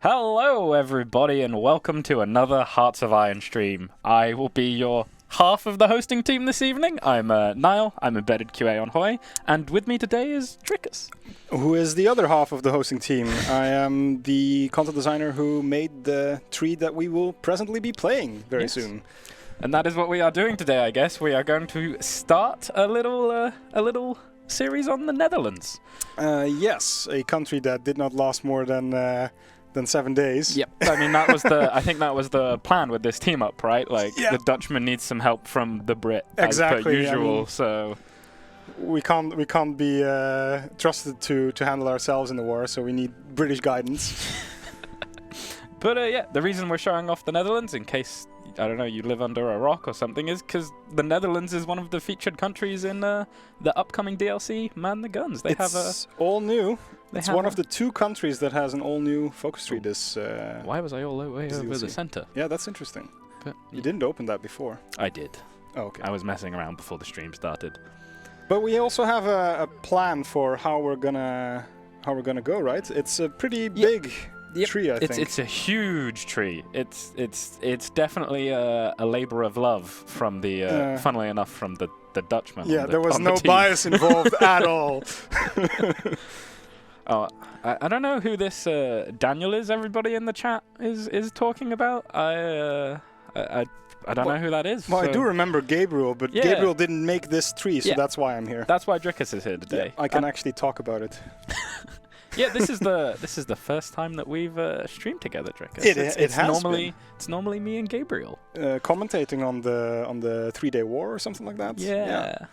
Hello, everybody, and welcome to another Hearts of Iron stream. I will be your half of the hosting team this evening. I'm Niall, I'm embedded QA on Hoy, and with me today is Trickus. Who is the other half of the hosting team. I am the content designer who made the tree that we will presently be playing very soon. And that is what we are doing today, I guess. We are going to start a little series on the Netherlands. Yes, a country that did not last more than 7 days. Yep. I mean, I think that was the plan with this team up, right? Like, the Dutchman needs some help from the Brit, exactly, as per usual, I mean, so... We can't be trusted to handle ourselves in the war, so we need British guidance. But yeah, the reason we're showing off the Netherlands, in case, I don't know, you live under a rock or something, is because the Netherlands is one of the featured countries in the upcoming DLC, Man the Guns. It's all new. It's one of the two countries that has an all-new focus tree this... Why was I all the way over the center? Yeah, that's interesting. But you didn't open that before. I did. Oh, okay. I was messing around before the stream started. But we also have a plan for how we're gonna go, right? It's a pretty big tree, I think. It's a huge tree. It's definitely a labor of love from the funnily enough from the Dutchman. Yeah, there was no bias involved at all. Oh, I don't know who this Daniel is. Everybody in the chat is talking about. I don't know who that is. Well, so I do remember Gabriel, but Gabriel didn't make this tree, so that's why I'm here. That's why Drickus is here today. Yeah, I can actually talk about it. Yeah, this is the first time that we've streamed together, Drickus. It has been. It's normally me and Gabriel commentating on the 3-day war or something like that. Yeah,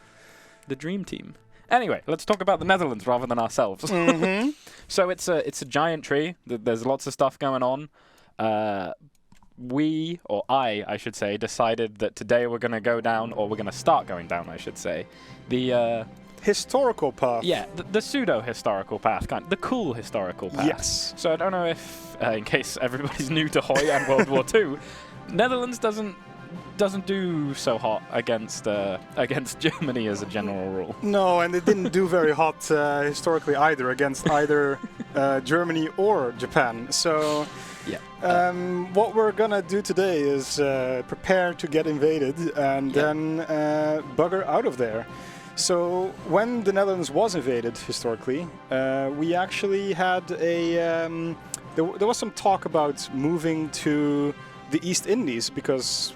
the dream team. Anyway, let's talk about the Netherlands rather than ourselves. Mm-hmm. So it's a giant tree. There's lots of stuff going on. I should say, decided that today we're going to go down, or we're going to start going down, I should say, the... historical path. Yeah, the pseudo-historical path, the cool historical path. Yes. So I don't know if, in case everybody's new to Hoy and World War II, Netherlands doesn't do so hot against Germany as a general rule. No, and it didn't do very hot historically either against either Germany or Japan. So what we're gonna do today is prepare to get invaded and then bugger out of there. So when the Netherlands was invaded historically, we actually had there was some talk about moving to the East Indies because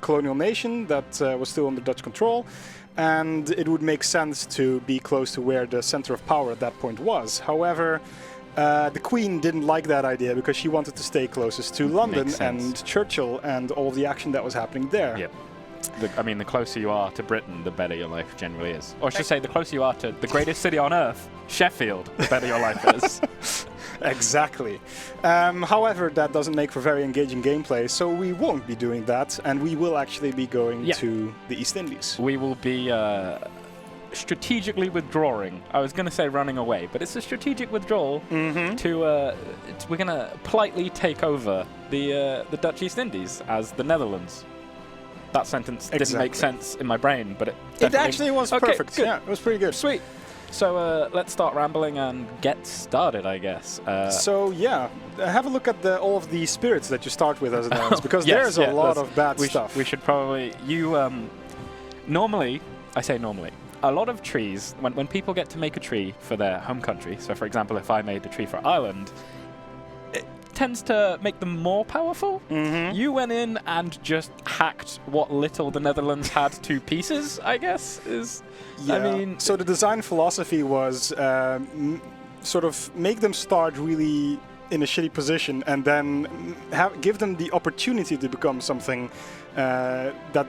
colonial nation that was still under Dutch control, and it would make sense to be close to where the center of power at that point was. However, the Queen didn't like that idea because she wanted to stay closest to London and Churchill and all the action that was happening there. Yep. The closer you are to Britain, the better your life generally is. Or I should say, the closer you are to the greatest city on earth, Sheffield, the better your life is. Exactly. However, that doesn't make for very engaging gameplay, so we won't be doing that, and we will actually be going to the East Indies. We will be strategically withdrawing. I was going to say running away, but it's a strategic withdrawal to... we're going to politely take over the Dutch East Indies as the Netherlands. That sentence didn't make sense in my brain, but it actually was perfect. Good. Yeah, it was pretty good. Sweet. So let's start rambling and get started, I guess. So yeah, have a look at all of the spirits that you start with as an Netherlands, because there's a lot of bad stuff. We should probably... Normally, I say normally, a lot of trees, when people get to make a tree for their home country, so for example, if I made a tree for Ireland, it tends to make them more powerful. You went in and just hacked what little the Netherlands had to pieces, I guess, is... Yeah. I mean... So the design philosophy was sort of make them start really in a shitty position and then give them the opportunity to become something that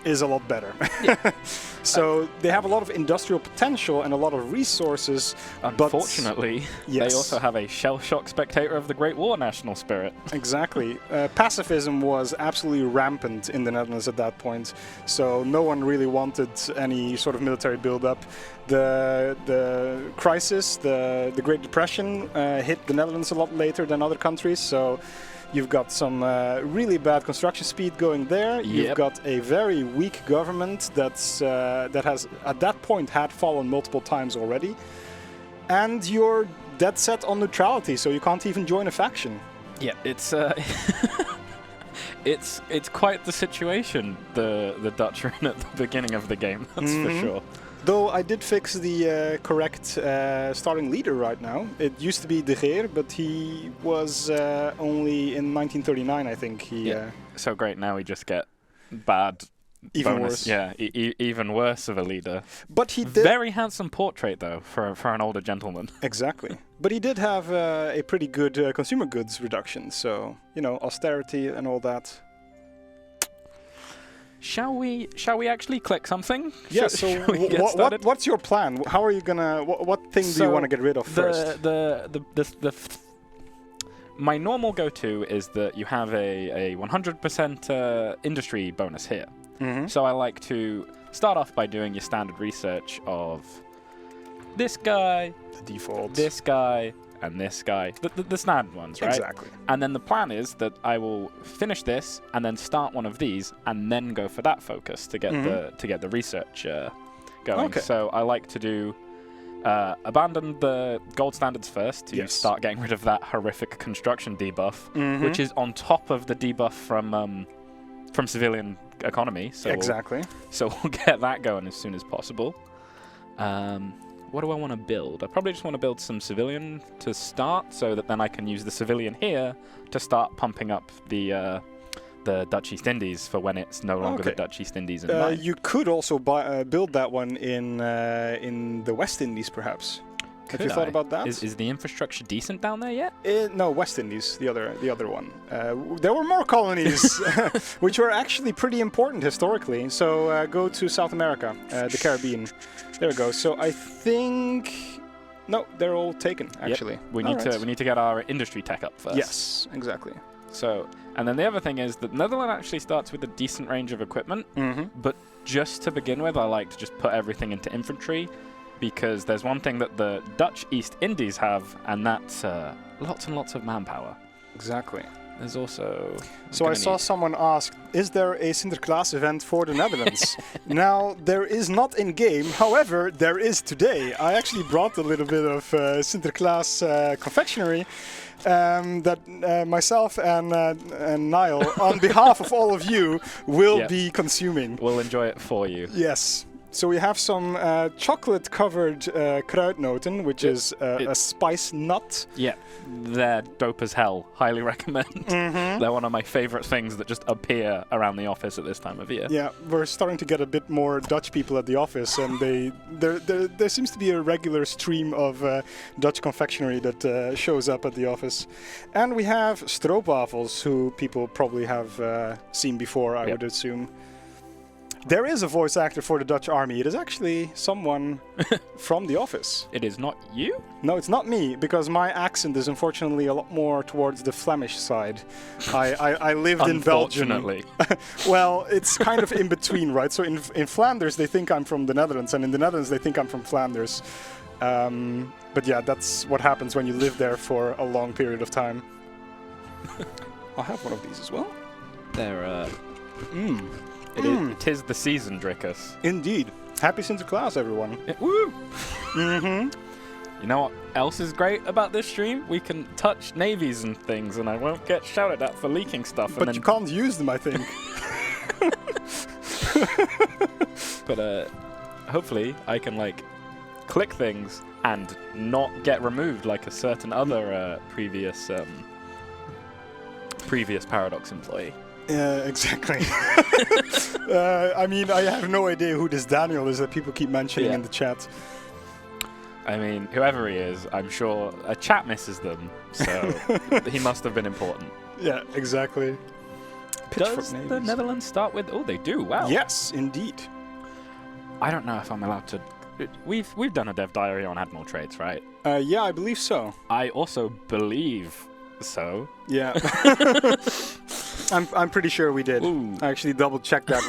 is a lot better. So they have a lot of industrial potential and a lot of resources. Unfortunately, they also have a shell-shock spectator of the Great War national spirit. Exactly. Pacifism was absolutely rampant in the Netherlands at that point, so no one really wanted any sort of military build-up. The crisis, the Great Depression, hit the Netherlands a lot later than other countries, so you've got some really bad construction speed going there. You've got a very weak government that has, at that point, had fallen multiple times already. And you're dead set on neutrality, so you can't even join a faction. Yeah, it's it's quite the situation the Dutch are in at the beginning of the game. That's for sure. Though I did fix the correct starting leader right now. It used to be De Geer, but he was only in 1939, I think. So great, now we just get bad. Even bonus. worse. Yeah, even worse of a leader. But he did... Very handsome portrait, though, for an older gentleman. Exactly. But he did have a pretty good consumer goods reduction, so, you know, austerity and all that. Shall we actually click something? Yeah, so what's your plan? How are you gonna... What thing do you want to get rid of first? My normal go-to is that you have a 100% industry bonus here. So I like to start off by doing your standard research of this guy, the default, this guy, and this guy, the standard ones, right? Exactly. And then the plan is that I will finish this and then start one of these and then go for that focus to get the research going. Okay. So I like to do abandon the gold standards first to start getting rid of that horrific construction debuff, which is on top of the debuff from civilian economy. So exactly. We'll get that going as soon as possible. What do I want to build? I probably just want to build some civilian to start, so that then I can use the civilian here to start pumping up the Dutch East Indies for when it's no longer the Dutch East Indies in mind. You could also build that one in the West Indies, perhaps. Have you thought about that? Is the infrastructure decent down there yet? No, West Indies, the other one. There were more colonies, which were actually pretty important historically. So go to South America, the Caribbean. There we go. So I think no, they're all taken actually. Yep. We need to get our industry tech up first. Yes, exactly. So, and then the other thing is that Netherlands actually starts with a decent range of equipment, but just to begin with, I like to just put everything into infantry. Because there's one thing that the Dutch East Indies have, and that's lots and lots of manpower. Exactly. There's also... So I saw someone ask, is there a Sinterklaas event for the Netherlands? Now, there is not in-game, however, there is today. I actually brought a little bit of Sinterklaas confectionery that myself and Niall, on behalf of all of you, will be consuming. We'll enjoy it for you. Yes. So we have some chocolate-covered kruidnoten, which is a spice nut. Yeah, they're dope as hell. Highly recommend. They're one of my favorite things that just appear around the office at this time of year. Yeah, we're starting to get a bit more Dutch people at the office, and there seems to be a regular stream of Dutch confectionery that shows up at the office. And we have stroopwafels, who people probably have seen before, I would assume. There is a voice actor for the Dutch army. It is actually someone from the office. It is not you? No, it's not me, because my accent is unfortunately a lot more towards the Flemish side. I lived in Belgium. Unfortunately. Well, it's kind of in between, right? So in Flanders, they think I'm from the Netherlands, and in the Netherlands, they think I'm from Flanders. But yeah, that's what happens when you live there for a long period of time. I'll have one of these as well. They're, It is the season, Drickus. Indeed. Happy Sinterklaas, everyone. Woo! You know what else is great about this stream? We can touch navies and things, and I won't get shouted at for leaking stuff. But you can't use them, I think. But hopefully I can, like, click things and not get removed like a certain other previous Paradox employee. Yeah, exactly. I mean, I have no idea who this Daniel is that people keep mentioning in the chat. I mean, whoever he is, I'm sure a chat misses them, so he must have been important. Yeah, exactly. Does the Netherlands start with... Oh, they do, wow. Yes, indeed. I don't know if I'm allowed to... We've done a dev diary on Admiral trades, right? Yeah, I believe so. I also believe so. Yeah. I'm pretty sure we did. Ooh. I actually double checked that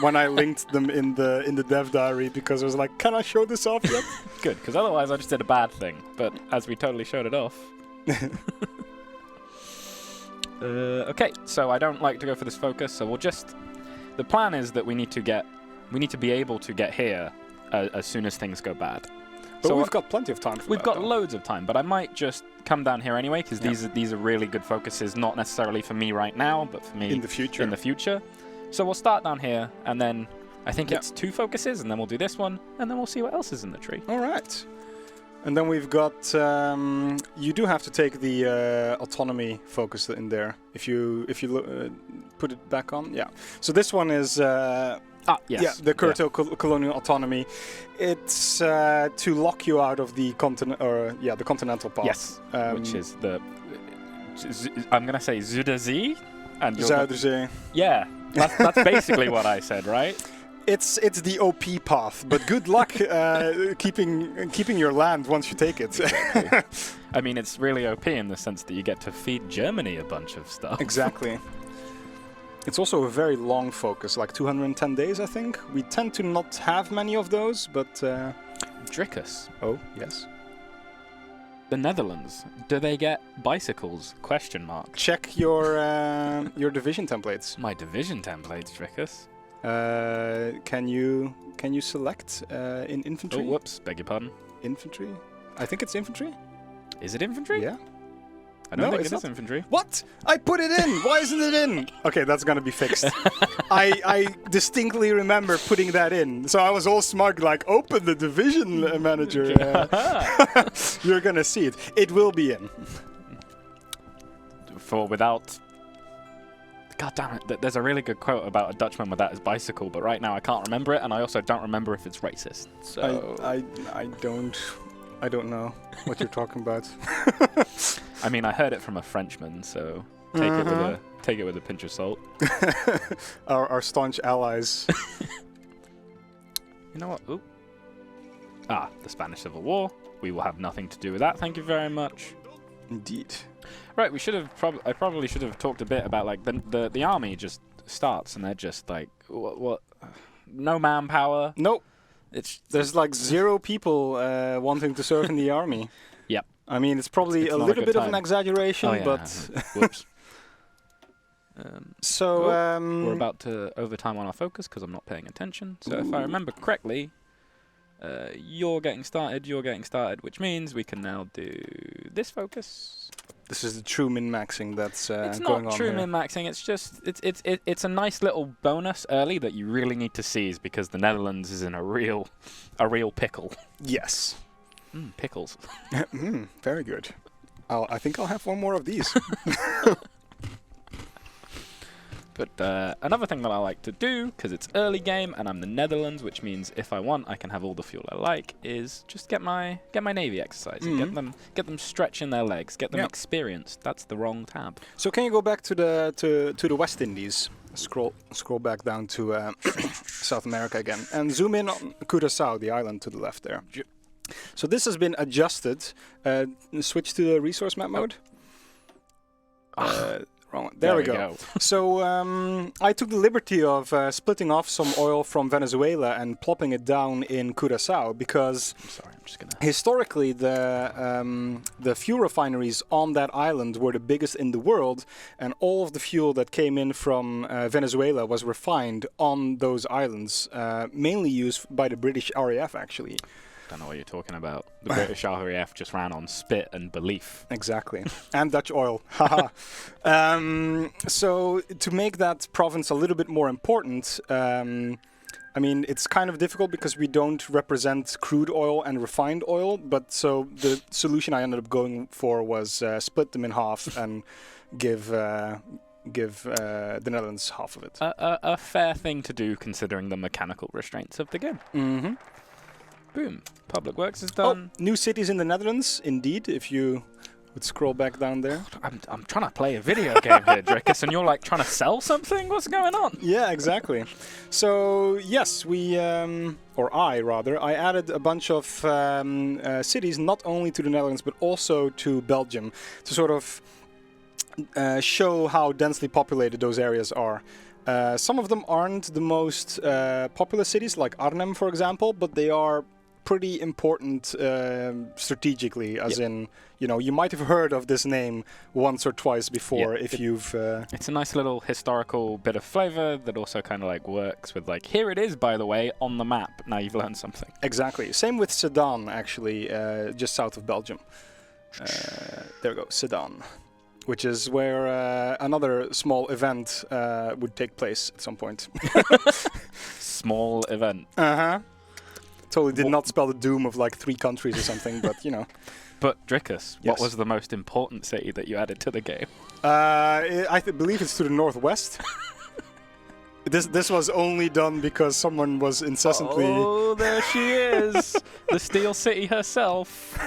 when I linked them in the dev diary, because I was like, can I show this off yet? Good, because otherwise I just did a bad thing. But as we totally showed it off. Okay, so I don't like to go for this focus, so we'll just... The plan is that we need to be able to get here as soon as things go bad. But so we've got plenty of time for We've got loads of time, but I might just come down here anyway, because these are really good focuses, not necessarily for me right now, but for me in the future. So we'll start down here, and then I think it's 2 focuses, and then we'll do this one, and then we'll see what else is in the tree. All right. And then we've got, you do have to take the autonomy focus in there. If you put it back on, So this one is, yes. Yeah, the curto colonial autonomy. It's to lock you out of the the continental path. Yes, which is the, I'm gonna say Zuiderzee, and Zuiderzee. Yeah, that's basically what I said, right? It's the OP path, but good luck keeping your land once you take it. Exactly. I mean, it's really OP in the sense that you get to feed Germany a bunch of stuff. Exactly. It's also a very long focus, like 210 days, I think. We tend to not have many of those, but... Drickus. Oh, yes. The Netherlands. Do they get bicycles? Question mark. Check your division templates. My division templates, Drickus. Can you select in infantry? Oh, whoops. Beg your pardon. Infantry? I think it's infantry. Is it infantry? Yeah. I don't think it is infantry. What? I put it in! Why isn't it in? Okay, that's gonna be fixed. I distinctly remember putting that in. So I was all smug, like, open the division manager. You're gonna see it. It will be in. Without... God damn it, there's a really good quote about a Dutchman without his bicycle, but right now I can't remember it, and I also don't remember if it's racist. So I don't know what you're talking about. I mean, I heard it from a Frenchman, so take it with a pinch of salt. Our staunch allies. You know what? Ooh. The Spanish Civil War. We will have nothing to do with that. Thank you very much. Indeed. Right, we should have. I probably should have talked a bit about like the army just starts and they're just like what? No manpower. Nope. There's like 0 people wanting to serve in the army. Yep. I mean, it's probably a little bit of an exaggeration, but. Whoops. We're about to overtime on our focus because I'm not paying attention. So if I remember correctly, you're getting started, which means we can now do this focus. This is the true min-maxing that's going on. It's not true min-maxing. It's just it's a nice little bonus early that you really need to seize because the Netherlands is in a real pickle. Yes. Pickles. Very good. I think I'll have one more of these. But another thing that I like to do, because it's early game and I'm the Netherlands, which means if I want I can have all the fuel I like, is just get my navy exercising, get them stretching their legs, get them experienced. That's the wrong tab. So can you go back to the West Indies? Scroll back down to South America again and zoom in on Curaçao, the island to the left there. So this has been adjusted. Switch to the resource map mode. Wrong one. There we go. So I took the liberty of splitting off some oil from Venezuela and plopping it down in Curaçao because historically the fuel refineries on that island were the biggest in the world, and all of the fuel that came in from Venezuela was refined on those islands, mainly used by the British RAF actually. I don't know what you're talking about. The British RAF just ran on spit and belief. Exactly. And Dutch oil. So to make that province a little bit more important, I mean, it's kind of difficult because we don't represent crude oil and refined oil, but so the solution I ended up going for was split them in half and give the Netherlands half of it. A fair thing to do considering the mechanical restraints of the game. Mm-hmm. Boom. Public Works is done. Oh, new cities in the Netherlands, indeed, if you would scroll back down there. I'm trying to play a video game here, Drickus, and you're like trying to sell something? What's going on? Yeah, exactly. So, yes, I added a bunch of cities, not only to the Netherlands, but also to Belgium, to sort of show how densely populated those areas are. Some of them aren't the most populous cities, like Arnhem, for example, but they are pretty important strategically, as in, you know, you might have heard of this name once or twice before if you've... It's a nice little historical bit of flavor that also kind of like works with like, here it is, by the way, on the map. Now you've learned something. Exactly. Same with Sedan, actually, just south of Belgium. There we go, Sedan. Which is where another small event would take place at some point. Small event. Uh-huh. Totally did not spell the doom of like 3 countries or something, but you know. But Drickus, what was the most important city that you added to the game? I believe it's to the northwest. This was only done because someone was incessantly... Oh, there she is! The Steel City herself.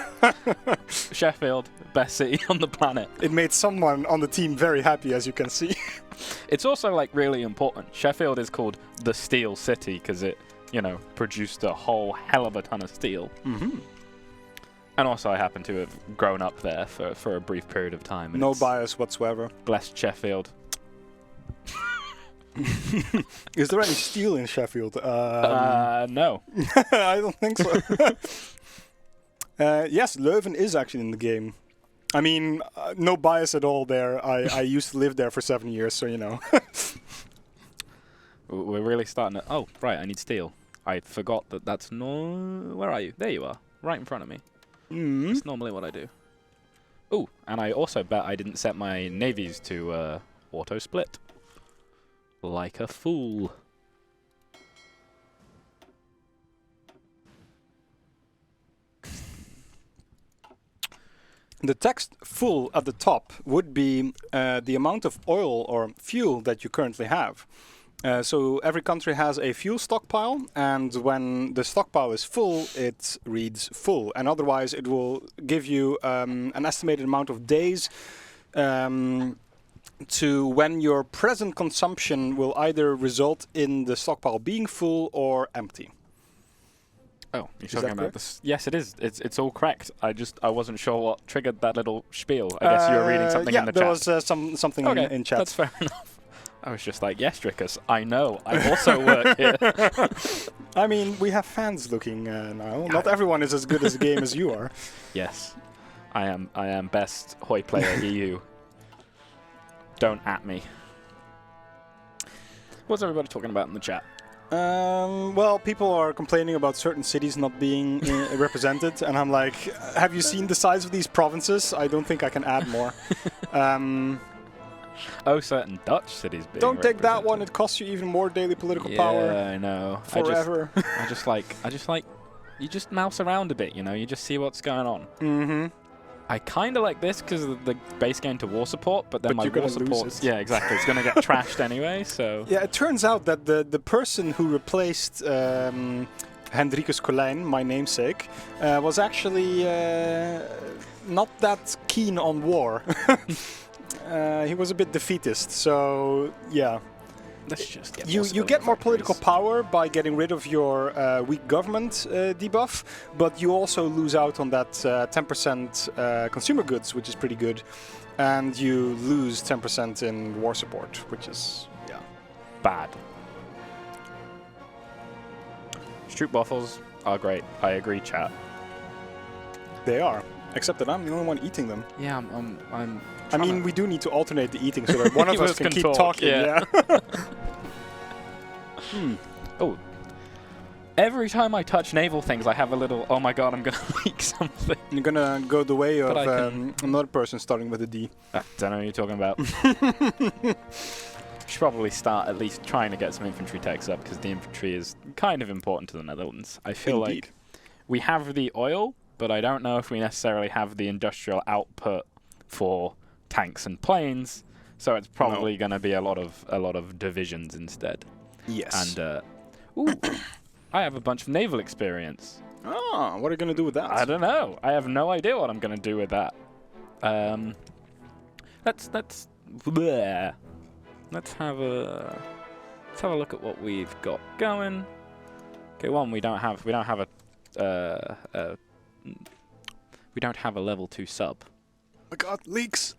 Sheffield, best city on the planet. It made someone on the team very happy, as you can see. It's also like really important. Sheffield is called the Steel City because it, you know, produced a whole hell of a ton of steel. Mm-hmm. And also I happen to have grown up there for a brief period of time. No bias whatsoever. Blessed Sheffield. Is there any steel in Sheffield? No. I don't think so. Yes, Leuven is actually in the game. I mean, no bias at all there. I used to live there for 7 years, so you know. We're really starting to... Oh, right, I need steel. I forgot that's no... Where are you? There you are, right in front of me. Mm. That's normally what I do. Ooh, and I also bet I didn't set my navies to auto-split. Like a fool. The text full at the top would be the amount of oil or fuel that you currently have. So every country has a fuel stockpile, and when the stockpile is full, it reads full. And otherwise, it will give you an estimated amount of days to when your present consumption will either result in the stockpile being full or empty. Oh, you're talking about this? Yes, it is. It's all correct. I wasn't sure what triggered that little spiel. I guess you were reading something in the chat. Yeah, there was something in chat. That's fair enough. I was just like, yes, Drickus, I know. I also work here. I mean, we have fans looking now. Not everyone is as good as a game as you are. Yes, I am best Hoi player EU. Don't at me. What's everybody talking about in the chat? Well, people are complaining about certain cities not being represented, and I'm like, have you seen the size of these provinces? I don't think I can add more. Oh, certain Dutch cities being Don't take that one. It costs you even more daily political power. Yeah, I know. Forever. I just like, you just mouse around a bit, you know? You just see what's going on. Mm-hmm. I kind of like this because of the base game to war support, but then my war support... Yeah, exactly. It's going to get trashed anyway, so... Yeah, it turns out that the person who replaced Hendrikus Colijn, my namesake, was actually not that keen on war. He was a bit defeatist, so yeah. Let's just get you get more political power by getting rid of your weak government debuff, but you also lose out on that 10% consumer goods, which is pretty good, and you lose 10% in war support, which is bad. Stroop waffles are great. I agree, chat. They are, except that I'm the only one eating them. Yeah, I mean, we do need to alternate the eating so that one of us can keep talking. Yeah. Oh. Every time I touch naval things, I have a little, oh my god, I'm going to leak something. You're going to go the way of another person starting with a D. I don't know what you're talking about. Should probably start at least trying to get some infantry techs up, because the infantry is kind of important to the Netherlands. I feel like we have the oil, but I don't know if we necessarily have the industrial output for tanks and planes, so it's probably going to be a lot of divisions instead. Yes. And ooh, I have a bunch of naval experience. Oh, what are you going to do with that? I don't know. I have no idea what I'm going to do with that. Let's have a look at what we've got going. Okay, one, we don't have a level 2 sub. Oh my god, leaks!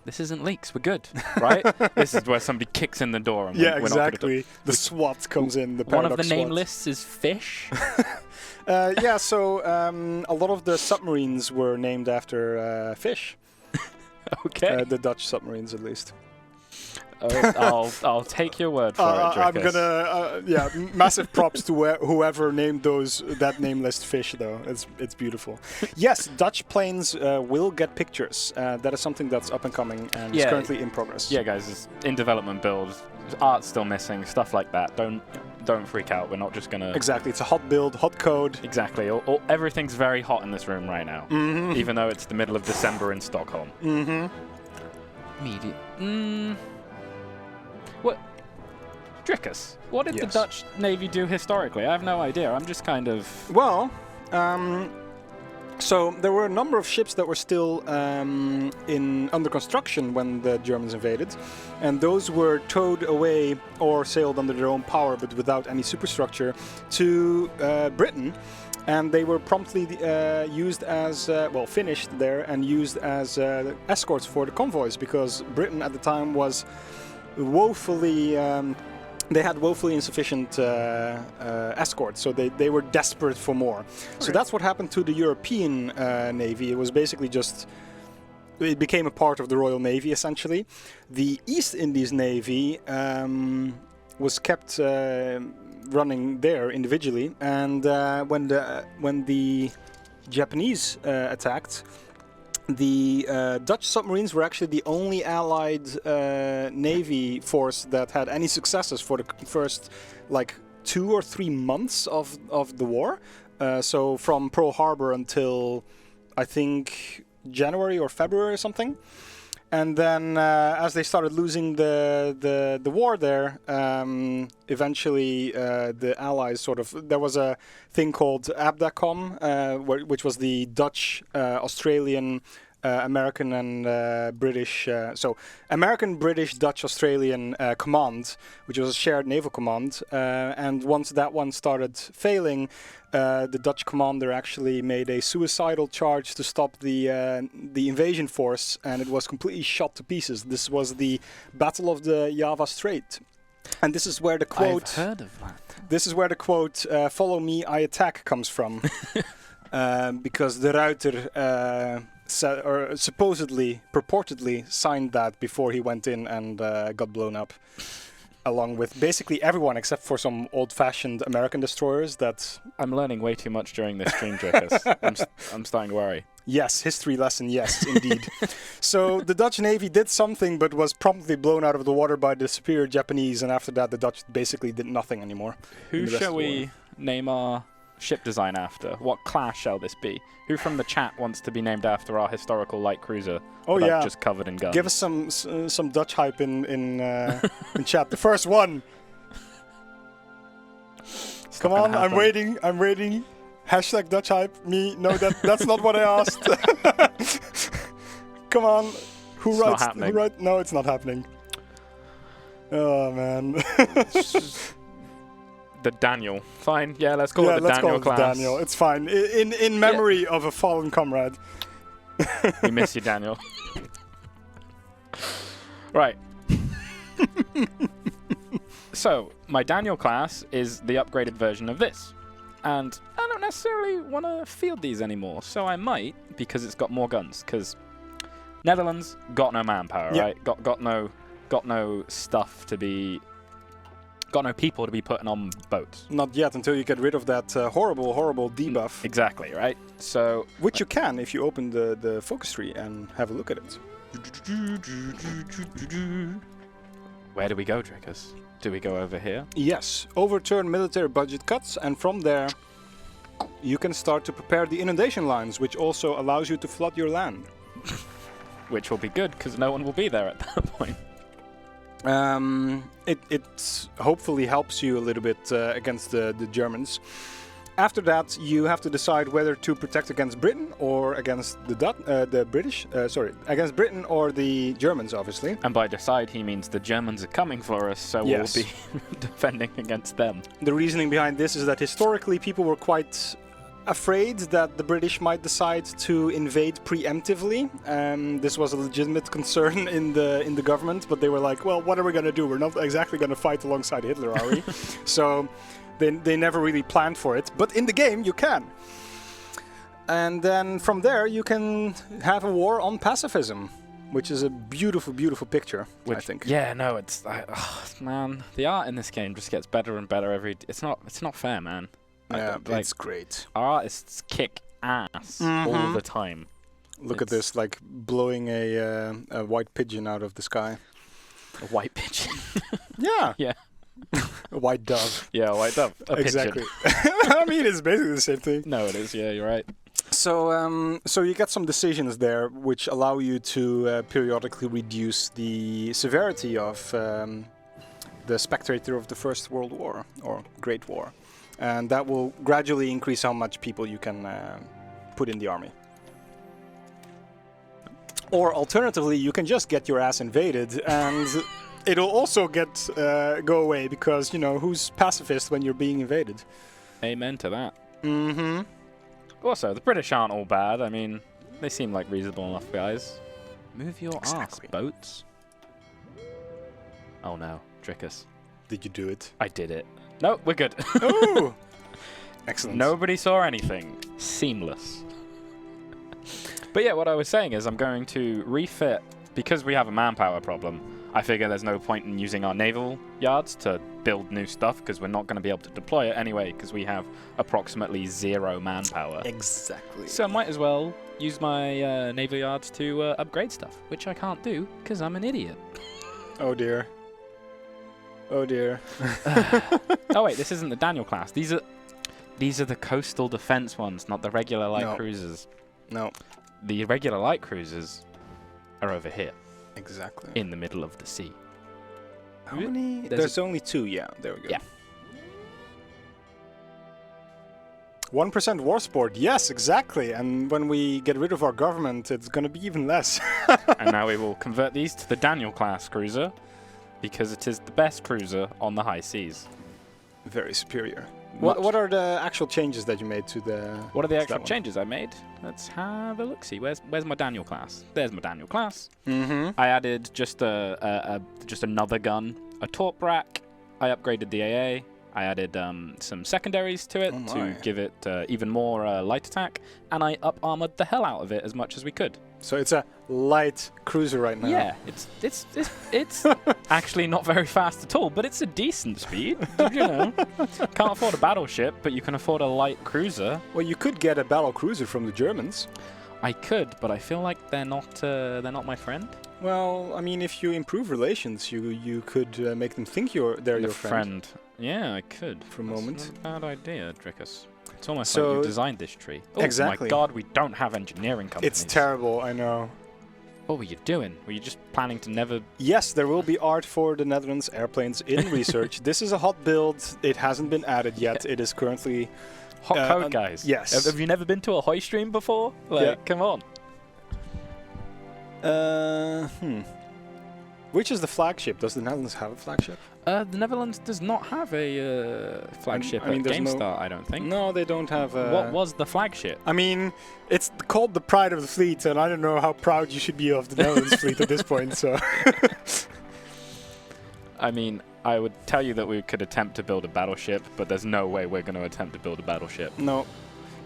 this isn't leaks. We're good, right? This is where somebody kicks in the door. And yeah, we're exactly. Not the SWAT comes in. The one of the paradox name SWAT. lists is fish. Yeah, so a lot of the submarines were named after fish. Okay. The Dutch submarines, at least. I'll take your word for it, I'm Drickus. gonna massive props to whoever named that name list fish, though. It's beautiful. Yes, Dutch planes will get pictures. That is something that's up and coming and is currently in progress. Yeah, guys, it's in development build. Art's still missing, stuff like that. Don't freak out. We're not just gonna. Exactly, it's a hot build, hot code. Exactly. Everything's very hot in this room right now, even though it's the middle of December in Stockholm. What, Drickus? What did the Dutch Navy do historically? I have no idea. I'm just kind of. Well, so there were a number of ships that were still under construction when the Germans invaded, and those were towed away or sailed under their own power, but without any superstructure, to Britain. And they were promptly used as, finished there and used as escorts for the convoys, because Britain at the time was woefully, they had woefully insufficient escorts, so they were desperate for more. Okay. So that's what happened to the European Navy. It was basically it became a part of the Royal Navy, essentially. The East Indies Navy was kept running there individually, and when the Japanese attacked, the Dutch submarines were actually the only Allied Navy force that had any successes for the first 2 or 3 months of the war. So from Pearl Harbor until I think January or February or something. And then as they started losing the war there, eventually the Allies there was a thing called ABDACOM, which was the Dutch, Australian, American and British, so American, British, Dutch, Australian command, which was a shared naval command. And once that one started failing, the Dutch commander actually made a suicidal charge to stop the invasion force, and it was completely shot to pieces. This was the Battle of the Java Strait. And this is where the quote... I've heard of that. This is where the quote, "Follow me, I attack," comes from. Because de Ruyter purportedly signed that before he went in and got blown up. Along with basically everyone except for some old-fashioned American destroyers that... I'm learning way too much during this stream, Drickus. I'm starting to worry. Yes, history lesson, yes, indeed. So the Dutch Navy did something but was promptly blown out of the water by the superior Japanese, and after that the Dutch basically did nothing anymore. Who shall we name our ship design after? What class shall this be? Who from the chat wants to be named after our historical light cruiser? Oh yeah, just covered in guns. Give us some Dutch hype in chat. The first one. Come on, I'm waiting. Hashtag Dutch hype. Me? No, that's not what I asked. Come on. Who writes? No, it's not happening. Oh man. The Daniel. Fine. Yeah, let's call it the Daniel class. Daniel. It's fine. In memory of a fallen comrade. We miss you, Daniel. Right. So, my Daniel class is the upgraded version of this. And I don't necessarily want to field these anymore, so I might, because it's got more guns. Because Netherlands got no manpower, right? Got no stuff to be... Got no people to be putting on boats. Not yet, until you get rid of that horrible debuff. Exactly, right? So... Which you can if you open the focus tree and have a look at it. Where do we go, Drickus? Do we go over here? Yes. Overturn military budget cuts, and from there you can start to prepare the inundation lines, which also allows you to flood your land. Which will be good, because no one will be there at that point. It hopefully helps you a little bit against the Germans. After that, you have to decide whether to protect against Britain or against the British. Against Britain or the Germans, obviously. And by decide, he means the Germans are coming for us, so we'll be defending against them. The reasoning behind this is that historically people were quite afraid that the British might decide to invade preemptively. This was a legitimate concern in the government, but they were like, well, what are we going to do? We're not exactly going to fight alongside Hitler, are we? So they never really planned for it. But in the game, you can. And then from there, you can have a war on pacifism, which is a beautiful, beautiful picture, I think. Yeah, no, it's... man, the art in this game just gets better and better every... It's not fair, man. Yeah, it's great. Our artists kick ass all the time. Look at this, like blowing a white pigeon out of the sky. A white pigeon? Yeah. Yeah. A white dove. Yeah, a white dove. Exactly. I mean, it's basically the same thing. No, it is. Yeah, you're right. So, so you get some decisions there which allow you to periodically reduce the severity of the spectator of the First World War or Great War, and that will gradually increase how much people you can put in the army. Or alternatively, you can just get your ass invaded, and it'll also go away because, you know, who's pacifist when you're being invaded? Amen to that. Mm-hmm. Also, the British aren't all bad. I mean, they seem like reasonable enough guys. Move your arse, boats. Oh no, trick us. Did you do it? I did it. No, we're good. Ooh! Excellent. Nobody saw anything. Seamless. But yeah, what I was saying is I'm going to refit, because we have a manpower problem, I figure there's no point in using our naval yards to build new stuff, because we're not going to be able to deploy it anyway, because we have approximately 0 manpower. Exactly. So I might as well use my naval yards to upgrade stuff, which I can't do, because I'm an idiot. Oh dear. Oh dear. Oh wait, this isn't the Daniel class. These are the coastal defense ones, not the regular light cruisers. No. The regular light cruisers are over here. Exactly. In the middle of the sea. How many? There's only 2, yeah. There we go. Yeah. 1% war sport. Yes, exactly. And when we get rid of our government, it's going to be even less. And now we will convert these to the Daniel class cruiser, because it is the best cruiser on the high seas. Very superior. What are the actual changes that you made to the... What are the actual changes I made? Let's have a look-see. Where's my Daniel class? There's my Daniel class. Mm-hmm. I added just another gun, a torp rack. I upgraded the AA. I added some secondaries to it to give it even more light attack, and I up-armored the hell out of it as much as we could. So it's a light cruiser right now. Yeah, it's actually not very fast at all, but it's a decent speed. You know, can't afford a battleship, but you can afford a light cruiser. Well, you could get a battle cruiser from the Germans. I could, but I feel like they're not my friend. Well, I mean, if you improve relations, you could make them think they're your friend. Yeah, I could. For a moment. Not a bad idea, Drickus. It's almost So like you designed this tree. Oh exactly. my god, we don't have engineering companies. It's terrible, I know. What were you doing? Were you just planning to never... Yes, there will be art for the Netherlands airplanes in research. This is a hot build. It hasn't been added yet. It is currently... Hot code, guys. Yes. Have you never been to a hoist stream before? Like, come on. Which is the flagship? Does the Netherlands have a flagship? The Netherlands does not have a flagship at GameStar, I don't think. No, they don't have a... What was the flagship? I mean, it's called the Pride of the Fleet, and I don't know how proud you should be of the Netherlands fleet at this point, so... I mean, I would tell you that we could attempt to build a battleship, but there's no way we're going to attempt to build a battleship. No.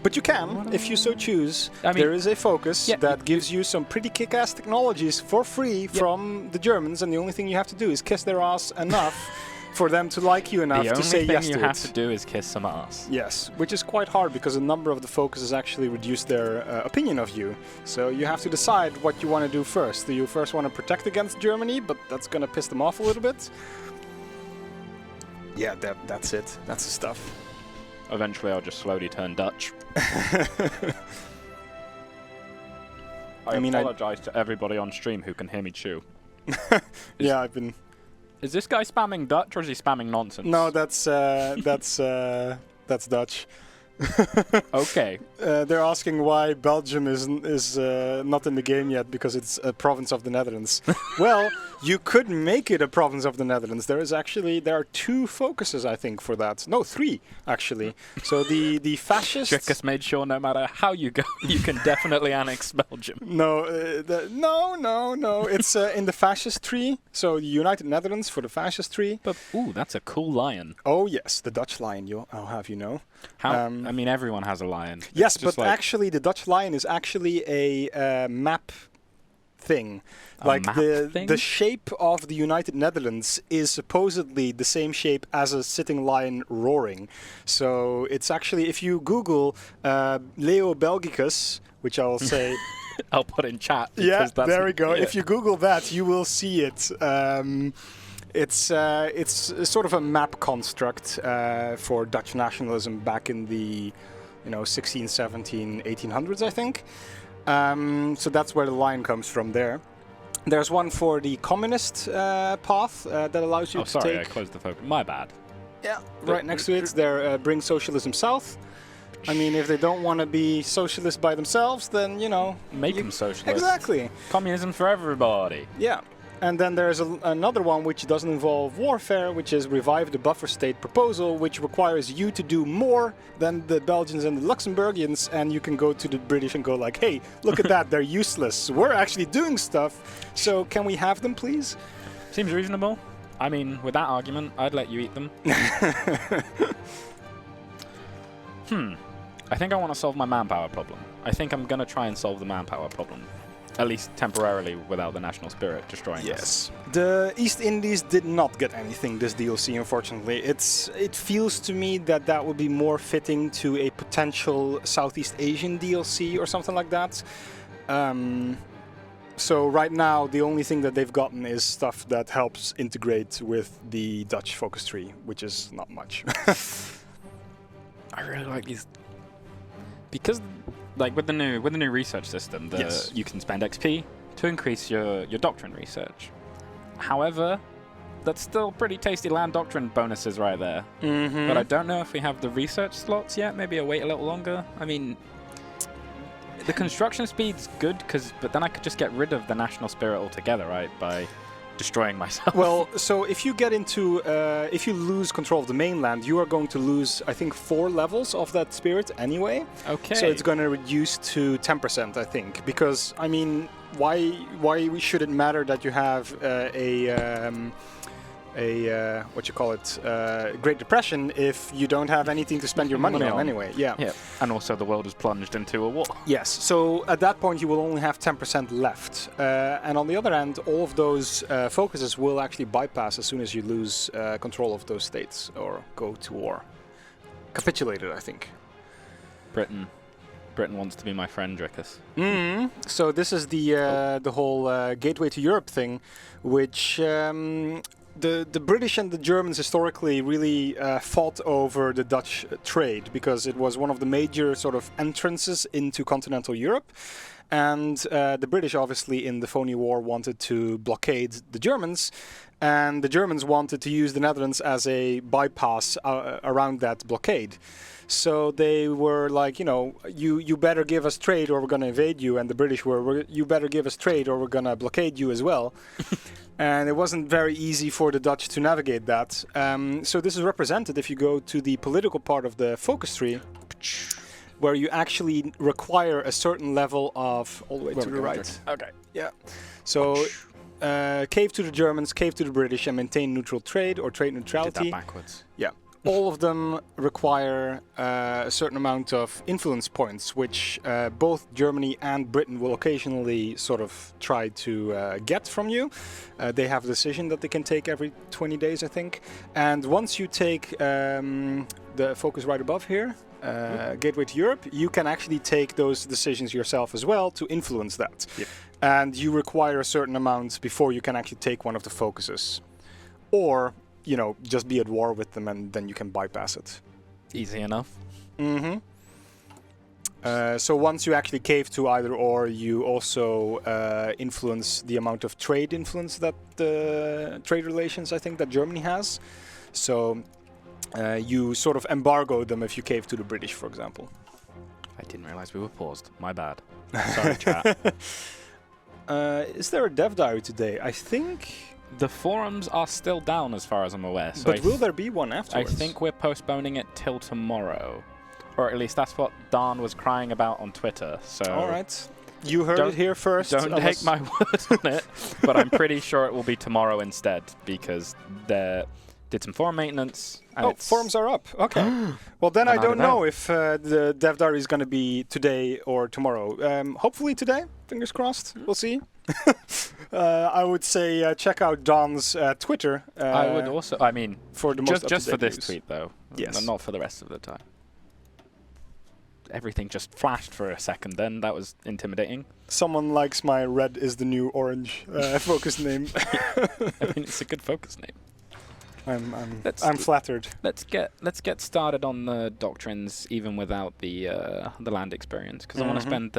But you can, if you so choose. I mean, there is a focus that gives you some pretty kick-ass technologies for free from the Germans, and the only thing you have to do is kiss their ass enough for them to like you enough to say yes to it. The only thing you have to do is kiss some ass. Yes, which is quite hard because a number of the focuses actually reduce their opinion of you. So you have to decide what you want to do first. Do you first want to protect against Germany, but that's going to piss them off a little bit? Yeah, that's it. That's the stuff. Eventually, I'll just slowly turn Dutch. I apologize to everybody on stream who can hear me chew. Yeah, I've been... Is this guy spamming Dutch or is he spamming nonsense? No, that's Dutch. Okay. They're asking why Belgium is not in the game yet because it's a province of the Netherlands. Well, you could make it a province of the Netherlands. There are 2 focuses, I think, for that. No, 3 actually. So the fascists. Drickus made sure no matter how you go, you can definitely annex Belgium. No. It's in the fascist tree. So the United Netherlands for the fascist tree. But that's a cool lion. Oh yes, the Dutch lion. I'll have you know. How? I mean, everyone has a lion. Yes, but actually, the Dutch lion is actually a map thing. The shape of the United Netherlands is supposedly the same shape as a sitting lion roaring. So it's actually, if you Google Leo Belgicus, which I'll say. I'll put in chat. Yeah, there we go. Yeah. If you Google that, you will see it. It's sort of a map construct for Dutch nationalism back in the 16, 17, 1800s, I think. So that's where the line comes from there. There's one for the communist path that allows you to take... Oh, sorry, I closed the focus. My bad. Yeah, right next to it, there bring socialism south. I mean, if they don't want to be socialist by themselves, then, Make them socialist. Exactly. Communism for everybody. Yeah. And then there's another one which doesn't involve warfare, which is revive the buffer state proposal, which requires you to do more than the Belgians and the Luxembourgians, and you can go to the British and go like, hey, look at that, they're useless. We're actually doing stuff, so can we have them, please? Seems reasonable. I mean, with that argument, I'd let you eat them. I think I want to solve my manpower problem. I think I'm going to try and solve the manpower problem. At least temporarily, without the national spirit destroying us. Yes. The East Indies did not get anything this DLC, unfortunately. It feels to me that would be more fitting to a potential Southeast Asian DLC or something like that. So right now, the only thing that they've gotten is stuff that helps integrate with the Dutch focus tree, which is not much. I really like these... Because... with the new research system, you can spend XP to increase your doctrine research. However, that's still pretty tasty land doctrine bonuses right there. Mm-hmm. But I don't know if we have the research slots yet. Maybe I'll wait a little longer. I mean, the construction speed's good, but then I could just get rid of the national spirit altogether, right? By destroying myself. Well, so if you get into, if you lose control of the mainland, you are going to lose, I think, 4 levels of that spirit anyway. Okay. So it's going to reduce to 10%, I think. Because, I mean, why should it matter that you have Great Depression if you don't have anything to spend your money on anyway? Yeah. And also the world is plunged into a war. Yes. So at that point you will only have 10% left. And on the other hand, all of those focuses will actually bypass as soon as you lose control of those states or go to war. Capitulated, I think. Britain wants to be my friend, Drickus. So this is the whole gateway to Europe thing, which the British and the Germans historically really fought over the Dutch trade because it was one of the major sort of entrances into continental Europe. And the British, obviously, in the Phony War wanted to blockade the Germans. And the Germans wanted to use the Netherlands as a bypass around that blockade. So they were like, you better give us trade or we're going to invade you. And the British were, you better give us trade or we're going to blockade you as well. And it wasn't very easy for the Dutch to navigate that. So this is represented if you go to the political part of the focus tree, where you actually require a certain level of... all the way to the right. Okay, yeah. So cave to the Germans, cave to the British, and maintain neutral trade or trade neutrality. Did that backwards. Yeah. All of them require a certain amount of influence points, which both Germany and Britain will occasionally sort of try to get from you. They have a decision that they can take every 20 days, I think. And once you take the focus right above here, Gateway to Europe, you can actually take those decisions yourself as well to influence that. Yep. And you require a certain amount before you can actually take one of the focuses. Or... just be at war with them and then you can bypass it. Easy enough. Mm-hmm. So once you actually cave to either or, you also influence the amount of trade influence that the trade relations, I think, that Germany has. So you sort of embargoed them if you caved to the British, for example. I didn't realize we were paused. My bad. Sorry, chat. Is there a dev diary today? I think... The forums are still down as far as I'm aware. So but will there be one afterwards? I think we're postponing it till tomorrow. Or at least that's what Don was crying about on Twitter. So all right. You heard it here first. Don't take my word on it. But I'm pretty sure it will be tomorrow instead because they did some forum maintenance. And forums are up. Okay. Well, then I don't know if the dev diary is going to be today or tomorrow. Hopefully today. Fingers crossed. We'll see. I would say check out Don's Twitter. I would also. I mean, for the most just for this news. tweet though. Yes. Not for the rest of the time. Everything just flashed for a second. Then that was intimidating. Someone likes my red is the new orange focus name. I mean, it's a good focus name. I'm flattered. Let's get started on the doctrines, even without the land experience, because I want to spend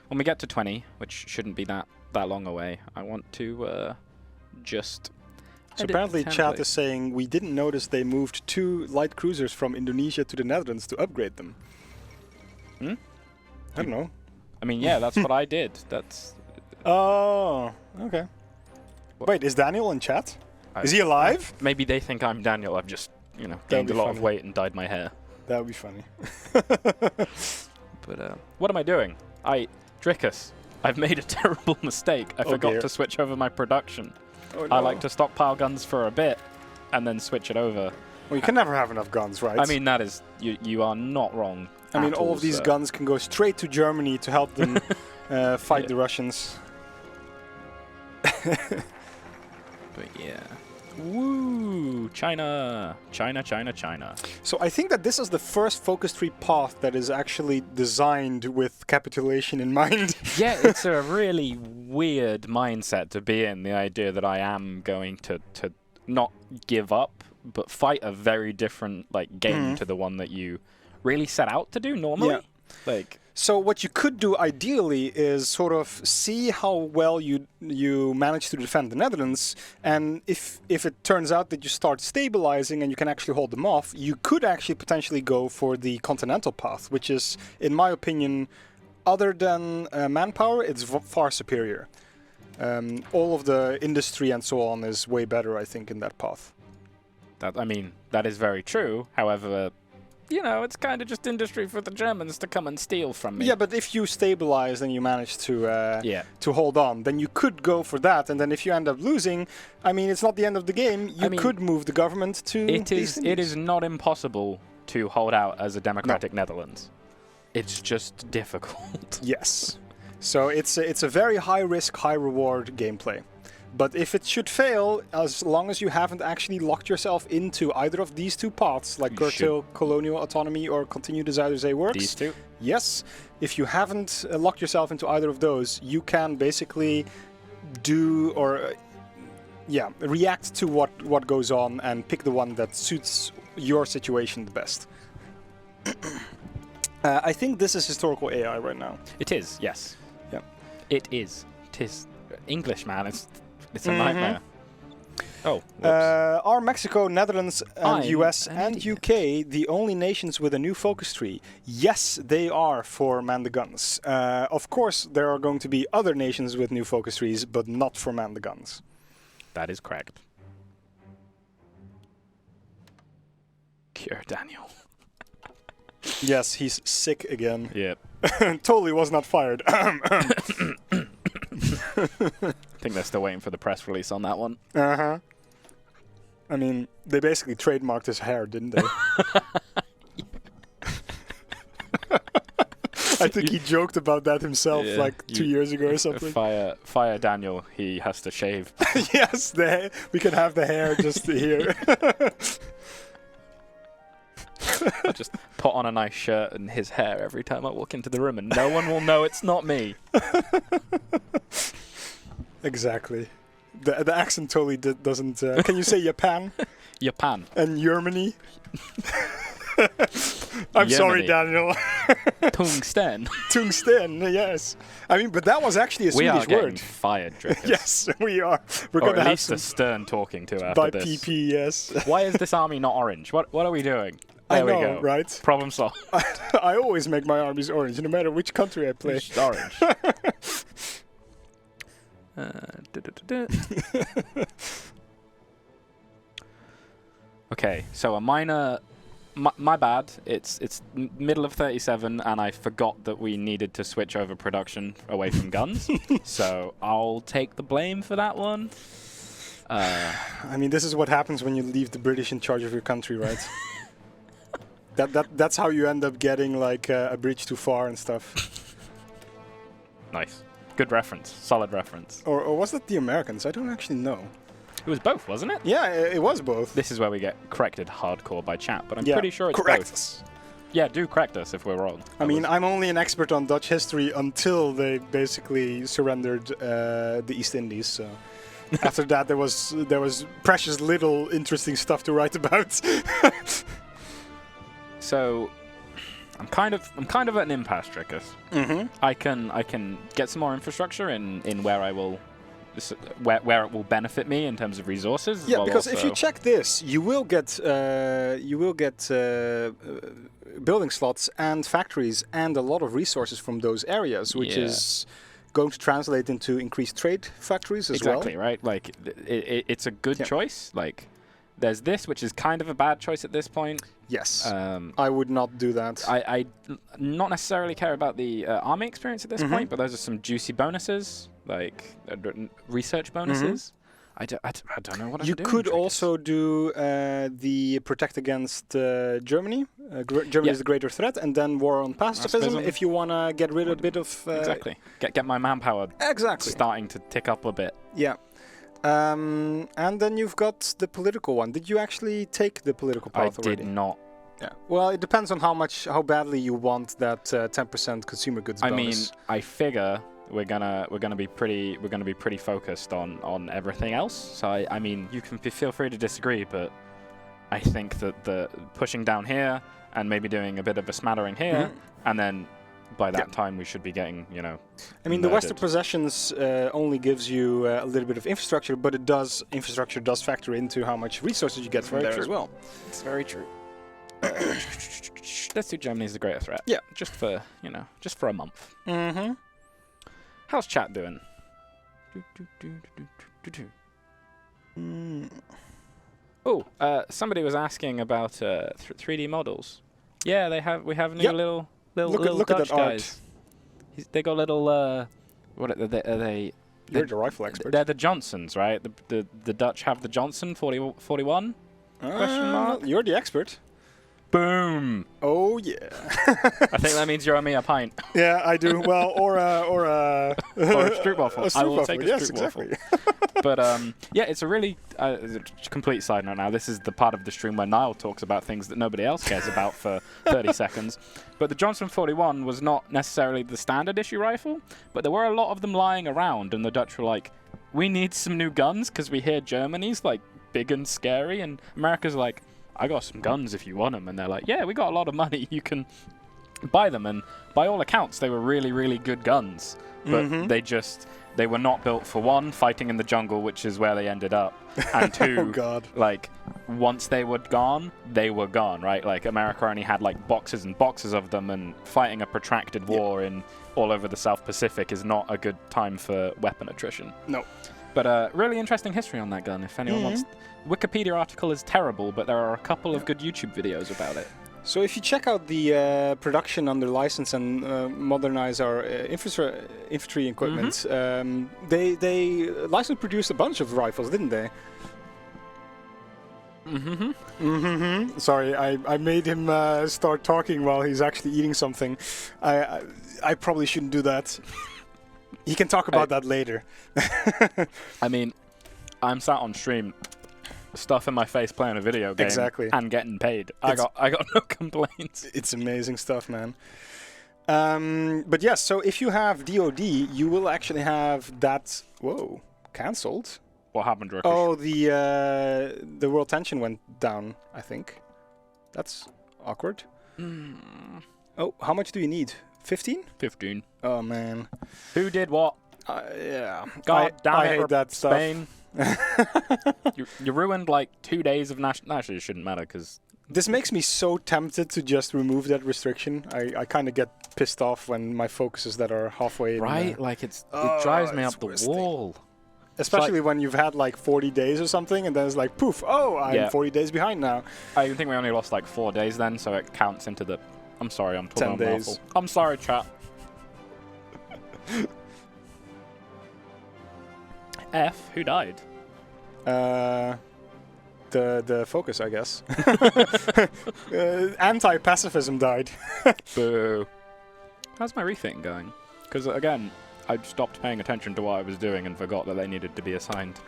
when we get to 20, which shouldn't be that long away. I want to just. So apparently, chat is saying we didn't notice they moved 2 light cruisers from Indonesia to the Netherlands to upgrade them. I don't know. I mean, yeah, that's what I did. That's. Oh, okay. Wait, is Daniel in chat? Is he alive? Maybe they think I'm Daniel. I've just, gained a lot of weight and dyed my hair. That would be funny. But what am I doing? Drickus, I've made a terrible mistake. I forgot to switch over my production. Oh, no. I like to stockpile guns for a bit and then switch it over. Well, you can never have enough guns, right? I mean, that is... You are not wrong. I mean, all of these guns can go straight to Germany to help them fight the Russians. But yeah. Woo! China! China, China, China. So I think that this is the first focus tree path that is actually designed with capitulation in mind. Yeah, it's a really weird mindset to be in, the idea that I am going to not give up, but fight a very different game to the one that you really set out to do normally. Yeah. So what you could do ideally is sort of see how well you manage to defend the Netherlands, and if it turns out that you start stabilizing and you can actually hold them off, you could actually potentially go for the continental path, which is, in my opinion, other than manpower, it's far superior. All of the industry and so on is way better, I think, in that path. That is very true. However, it's kind of just industry for the Germans to come and steal from me. Yeah, but if you stabilize and you manage to hold on, then you could go for that. And then if you end up losing, I mean, it's not the end of the game. You could move the government to. It is not impossible to hold out as a democratic Netherlands. It's just difficult. Yes. So it's a very high risk, high reward gameplay. But if it should fail, as long as you haven't actually locked yourself into either of these 2 paths, like curtail colonial autonomy or continue as either they works. These 2? Yes. If you haven't locked yourself into either of those, you can basically do react to what goes on and pick the one that suits your situation the best. I think this is historical AI right now. It is, yes. Yeah. It is. It is. English, man. It's a nightmare. Oh, are Mexico, Netherlands, and US and UK the only nations with a new focus tree? Yes, they are for man the guns. Of course, there are going to be other nations with new focus trees, but not for man the guns. That is correct. Cure Daniel. Yes, he's sick again. Yep. Totally was not fired. I think they're still waiting for the press release on that one. Uh-huh. I mean, they basically trademarked his hair, didn't they? I think he joked about that himself 2 years ago or something. Fire Daniel, he has to shave. Yes, we can have the hair just here. I just put on a nice shirt and his hair every time I walk into the room, and no one will know it's not me. Exactly. The accent totally doesn't... can you say Japan? Japan. And Germany? I'm sorry, Daniel. Tungsten. Tungsten, yes. I mean, but that was actually a We Swedish are getting word. fired, Drickers. Yes, we are. We're Or going to at have least some a stern talking to after by this. PP, yes. Why is this army not orange? What are we doing? I There we know, go. right? Problem solved. I always make my armies orange, no matter which country I play. Just orange. Okay, so a minor... My bad. It's middle of 37, and I forgot that we needed to switch over production away from guns. So I'll take the blame for that one. I mean, this is what happens when you leave the British in charge of your country, right? That's how you end up getting like a bridge too far and stuff. Nice. Good reference. Solid reference. Or was that the Americans? I don't actually know. It was both, wasn't it? Yeah, it was both. This is where we get corrected hardcore by chat, but I'm Yeah, pretty sure it's correct both. us. Yeah, do correct us if we're wrong. I mean, I'm only an expert on Dutch history until they basically surrendered the East Indies. So after that, there was precious little interesting stuff to write about. So I'm kind of at an impasse, Drickers. Mm-hmm. I can get some more infrastructure in where I will where it will benefit me in terms of resources. Yeah, because if you check this, you will get building slots and factories and a lot of resources from those areas, which is going to translate into increased trade factories as well. Exactly, right? Like it's a good choice. Like there's this, which is kind of a bad choice at this point. Yes, I would not do that. I not necessarily care about the army experience at this point, but those are some juicy bonuses, like research bonuses. I don't know what I'm doing. You could also do the protect against Germany. Germany is the greater threat, and then war on pacifism if you want to get rid of a bit of... exactly. Get my manpower starting to tick up a bit. Yeah. And then you've got the political one. Did you actually take the political path already? I did not. Yeah. Well, it depends on how badly you want that 10% consumer goods bonus. I mean, I figure we're gonna be pretty focused on everything else. So I mean, you can feel free to disagree, but I think that the pushing down here and maybe doing a bit of a smattering here, and then by that time we should be getting, you know, I mean, the Western possessions only gives you a little bit of infrastructure, but infrastructure does factor into how much resources you get from there as well. It's very true. Let's do Germany as the greater threat. Yeah. Just for a month. Mm-hmm. How's chat doing? Oh, somebody was asking about 3D models. Yeah, we have new little look Dutch at that guys. They got little what are they? You're the rifle expert. They're the Johnsons, right? The Dutch have the Johnson 41? Question mark. You're the expert. Boom. Oh yeah. I think that means you owe me a pint. Yeah, I do. Well, or a street waffle. I will take a street waffle. But yeah, it's a really complete side note now. This is the part of the stream where Niall talks about things that nobody else cares about for 30 seconds. But the Johnson 41 was not necessarily the standard issue rifle, but there were a lot of them lying around, and the Dutch were like, we need some new guns because we hear Germany's like big and scary, and America's like, I got some guns if you want them. And they're like, yeah, we got a lot of money. You can buy them. And by all accounts, they were really, really good guns. But they were not built for, one, fighting in the jungle, which is where they ended up. And two, like, once they were gone, right? Like, America only had, like, boxes and boxes of them. And fighting a protracted war in all over the South Pacific is not a good time for weapon attrition. No. But really interesting history on that gun, if anyone wants. Wikipedia article is terrible, but there are a couple of good YouTube videos about it. So if you check out the production under license and modernize our infantry equipment, they license produced a bunch of rifles, didn't they? Sorry, I made him start talking while he's actually eating something. I probably shouldn't do that. He can talk about that later. I mean, I'm sat on stream, stuff in my face playing a video game and getting paid. I got no complaints. It's amazing stuff, man. But yes, so if you have DoD, you will actually have that. Whoa, cancelled. What happened, Rickish? Oh, the world tension went down, I think. That's awkward. Oh, how much do you need? 15? 15. Oh, man. Who did what? Yeah. God damn I it, hate that Spain. stuff. You ruined like 2 days of national... Actually, it shouldn't matter because... This makes me so tempted to just remove that restriction. I kind of get pissed off when my focuses that are halfway Right? Like it drives me up the wall. Especially when you've had like 40 days or something, and then it's like, poof, oh, I'm 40 days behind now. I think we only lost like 4 days then, so it counts into the... I'm sorry, I'm talking 10 days. Marvel. I'm sorry, chat. F, who died? The focus, I guess. Anti-pacifism died. Boo. How's my refitting going? Because again, I stopped paying attention to what I was doing and forgot that they needed to be assigned.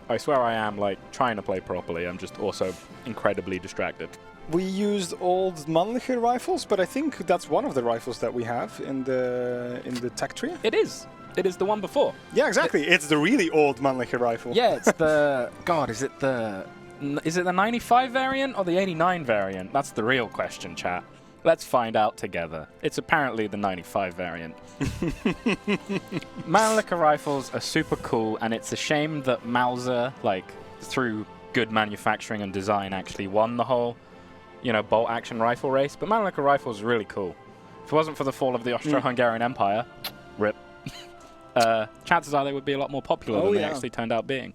I swear I am like trying to play properly. I'm just also incredibly distracted. We used old mannliche rifles, but I think that's one of the rifles that we have in the tech tree. It is. It is the one before. Yeah, exactly. It's the really old mannliche rifle. Yeah, it's the... God, is it the 95 variant or the 89 variant? That's the real question, chat. Let's find out together. It's apparently the 95 variant. Mannliche rifles are super cool, and it's a shame that Mauser, like, through good manufacturing and design, actually won the whole, bolt-action rifle race. But Mannliche rifles are really cool. If it wasn't for the fall of the Austro-Hungarian Empire, rip. Chances are they would be a lot more popular than they actually turned out being.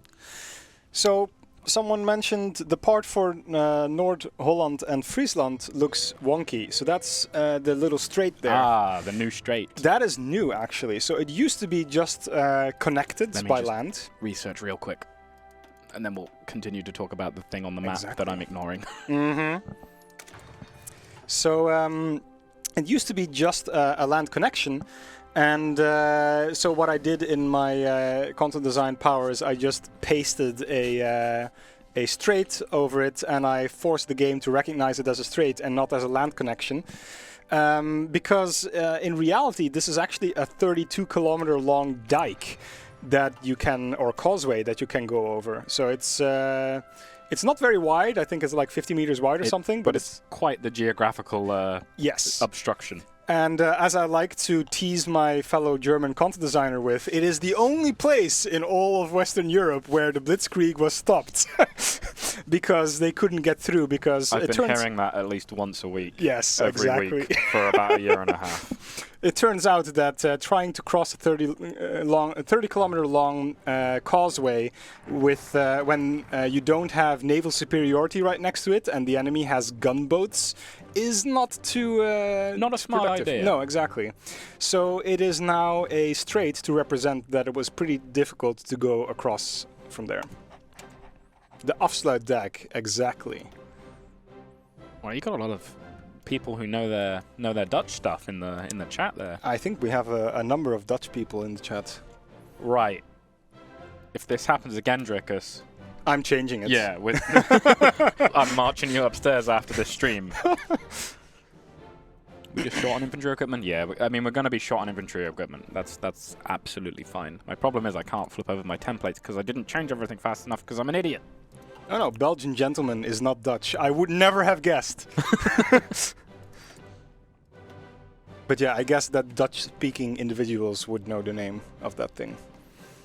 So, someone mentioned the part for North Holland and Friesland looks wonky. So that's the little strait there. Ah, the new strait. That is new, actually. So it used to be just connected by land. Research real quick, and then we'll continue to talk about the thing on the map that I'm ignoring. So it used to be just a land connection. And so what I did in my content design powers, I just pasted a strait over it, and I forced the game to recognize it as a strait and not as a land connection. Because in reality, this is actually a 32-kilometer long dike that you can, or causeway that you can go over. So it's not very wide. I think it's like 50 meters wide or something. But it's quite the geographical obstruction. And as I like to tease my fellow German content designer with, it is the only place in all of Western Europe where the Blitzkrieg was stopped. Because they couldn't get through, because I've been hearing that at least once a week. Yes, every week for about a year and a half. It turns out that trying to cross a 30-kilometer long causeway with when you don't have naval superiority right next to it and the enemy has gunboats is not too not a smart idea. No, exactly. So it is now a strait to represent that it was pretty difficult to go across from there. The Afsluitdijk, exactly. Well, you got a lot of people who know their Dutch stuff in the chat there. I think we have a number of Dutch people in the chat. Right. If this happens again, Drickus, I'm changing it. Yeah, I'm marching you upstairs after this stream. We just short on infantry equipment? Yeah, I mean, we're going to be short on infantry equipment. That's absolutely fine. My problem is I can't flip over my templates because I didn't change everything fast enough because I'm an idiot. Oh no, Belgian gentleman is not Dutch. I would never have guessed. But yeah, I guess that Dutch-speaking individuals would know the name of that thing.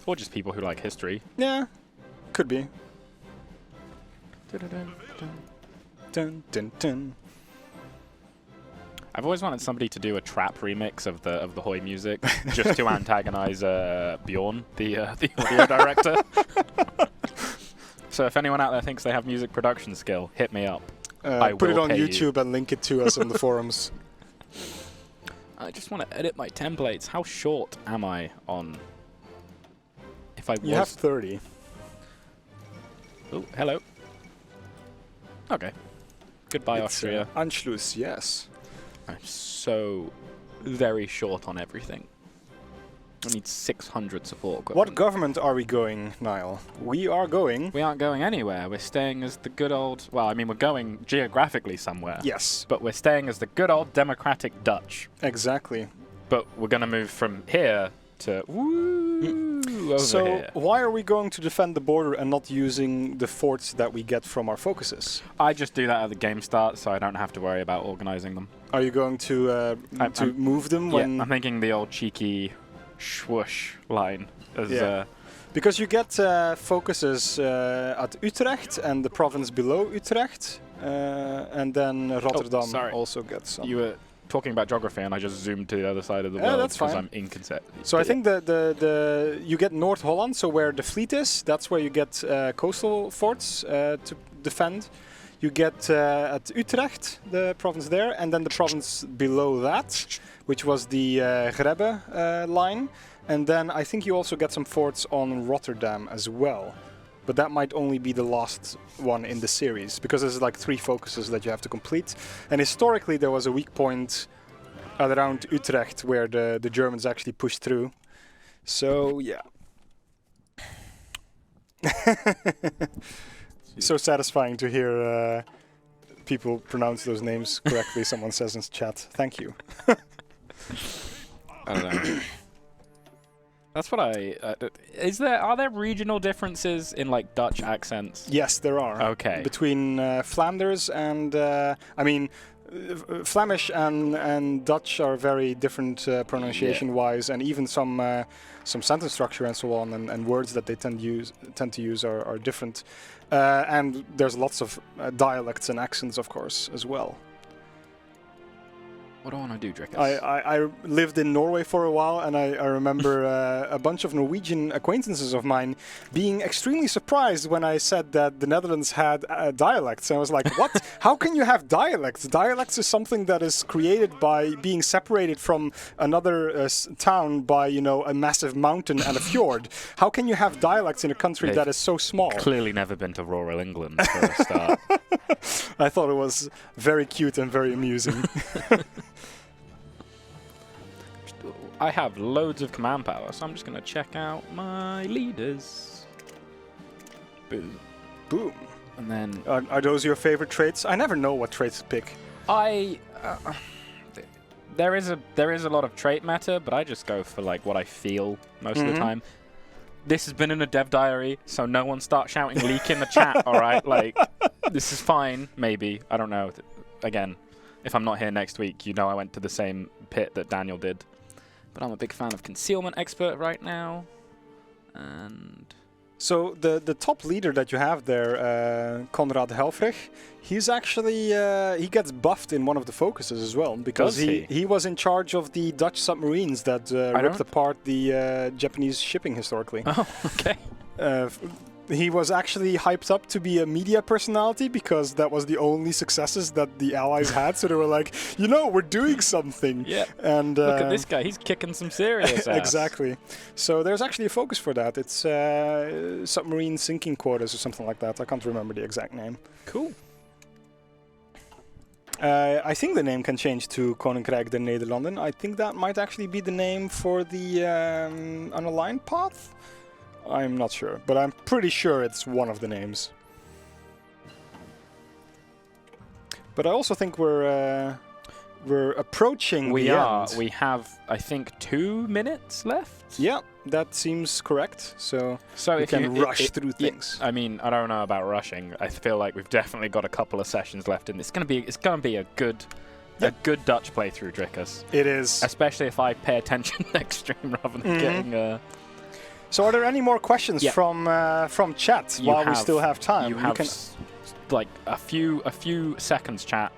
Or just people who like history. Yeah, could be. Dun, dun, dun. I've always wanted somebody to do a trap remix of the Hoi music, just to antagonize Bjorn, the audio director. So if anyone out there thinks they have music production skill, hit me up. I put it on pay YouTube and link it to us on the forums. I just want to edit my templates. How short am I on? If I was... You have 30. Oh, hello. Okay. Goodbye, Austria. Anschluss, yes. I'm so very short on everything. I need 600 support equipment. What government are we going, Niall? We are going... We aren't going anywhere. We're staying as the good old... Well, I mean, we're going geographically somewhere. Yes. But we're staying as the good old democratic Dutch. Exactly. But we're going to move from here to... Woo! over here. So why are we going to defend the border and not using the forts that we get from our focuses? I just do that at the game start, so I don't have to worry about organizing them. Are you going to move them when? Yeah, I'm thinking the old cheeky swoosh line. Because you get focuses at Utrecht and the province below Utrecht, and then Rotterdam also gets some. You were talking about geography, and I just zoomed to the other side of the world because I'm inconsistent. So I think you get North Holland, so where the fleet is, that's where you get coastal forts to defend. You get at Utrecht, the province there, and then the province below that, which was the Grebbe line. And then I think you also get some forts on Rotterdam as well. But that might only be the last one in the series, because there's like 3 focuses that you have to complete. And historically there was a weak point around Utrecht where the Germans actually pushed through. So, yeah. So satisfying to hear people pronounce those names correctly, someone says in chat. Thank you. I don't know. That's what are there regional differences in like Dutch accents? Yes, there are. Okay. Between Flanders and Flemish and Dutch are very different pronunciation-wise, and even some sentence structure and so on, and words that they tend to use are different. And there's lots of dialects and accents, of course, as well. What do I want to do, Drickus? I lived in Norway for a while, and I remember a bunch of Norwegian acquaintances of mine being extremely surprised when I said that the Netherlands had dialects. And I was like, what? How can you have dialects? Dialects is something that is created by being separated from another town by, a massive mountain and a fjord. How can you have dialects in a country that is so small? Clearly never been to rural England for a start. I thought it was very cute and very amusing. I have loads of command power, so I'm just going to check out my leaders. Boom. Boom. And then... Are those your favorite traits? I never know what traits to pick. There is a lot of trait meta, but I just go for like what I feel most of the time. This has been in a dev diary, so no one start shouting leak in the chat, alright? Like, this is fine, maybe. I don't know. Again, if I'm not here next week, I went to the same pit that Daniel did. But I'm a big fan of Concealment Expert right now. And... So the top leader that you have there, Conrad Helfrich, he's actually, he gets buffed in one of the focuses as well. Because he was in charge of the Dutch submarines that ripped apart the Japanese shipping historically. Oh, okay. He was actually hyped up to be a media personality because that was the only successes that the Allies had. So they were like, we're doing something. Yeah. And look at this guy. He's kicking some serious ass. Exactly. So there's actually a focus for that. It's submarine sinking quarters or something like that. I can't remember the exact name. Cool. I think the name can change to Koninkrijk der Nederlanden. I think that might actually be the name for the unaligned path. I'm not sure, but I'm pretty sure it's one of the names. But I also think we're approaching the end. We have, I think, 2 minutes left. Yeah, that seems correct. So we can rush through things. I mean, I don't know about rushing. I feel like we've definitely got a couple of sessions left, and it's gonna be a good Dutch playthrough, Drickus. It is, especially if I pay attention next stream rather than getting. So are there any more questions from chat while we still have time? You have like a few seconds, chat.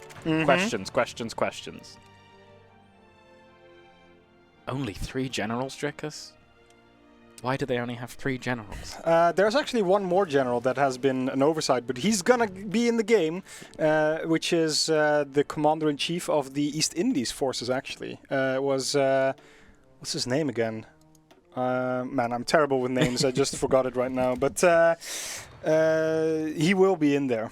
Questions. Only 3 generals, Drickus? Why do they only have 3 generals? There's actually one more general that has been an oversight, but he's gonna be in the game, which is the commander-in-chief of the East Indies forces. Actually, what's his name again? Man, I'm terrible with names. I just forgot it right now. But he will be in there.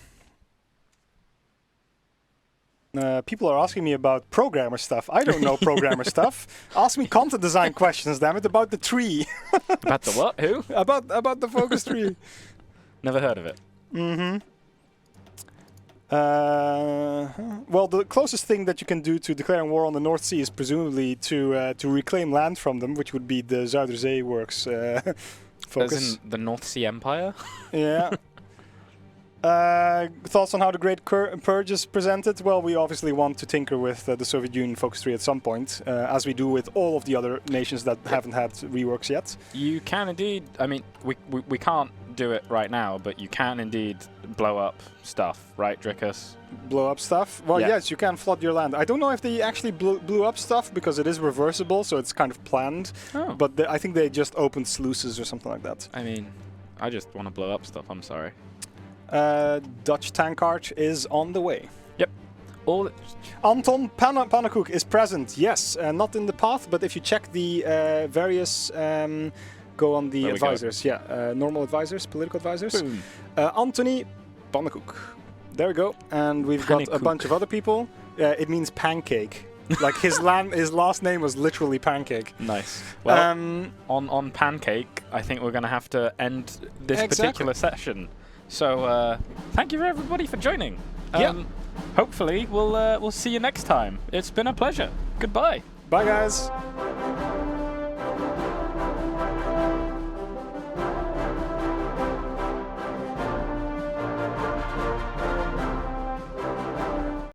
People are asking me about programmer stuff. I don't know programmer stuff. Ask me content design questions, damn it, about the tree. About the what? Who? About the focus tree. Never heard of it. Well, the closest thing that you can do to declaring war on the North Sea is presumably to reclaim land from them, which would be the Zuiderzee works focus. As in the North Sea Empire? Yeah. Thoughts on how the Great Purge is presented? Well, we obviously want to tinker with the Soviet Union Focus 3 at some point, as we do with all of the other nations that haven't had reworks yet. You can indeed, I mean, we can't do it right now, but you can indeed blow up stuff, right, Drickus? Blow up stuff? Well, yeah. Yes, you can flood your land. I don't know if they actually blew up stuff, because it is reversible, so it's kind of planned. Oh. But I think they just opened sluices or something like that. I mean, I just want to blow up stuff, I'm sorry. Dutch tank arch is on the way. Yep. Anton Pannekoek is present, yes. Not in the path, but if you check the various... go on the advisors, normal advisors, political advisors. Anthony Pannekoek. There we go. And we've got a bunch of other people. It means pancake. Like his last name was literally pancake. Nice. Well, on pancake, I think we're going to have to end this particular session. So thank you everybody for joining. Hopefully we'll see you next time. It's been a pleasure. Goodbye. Bye guys.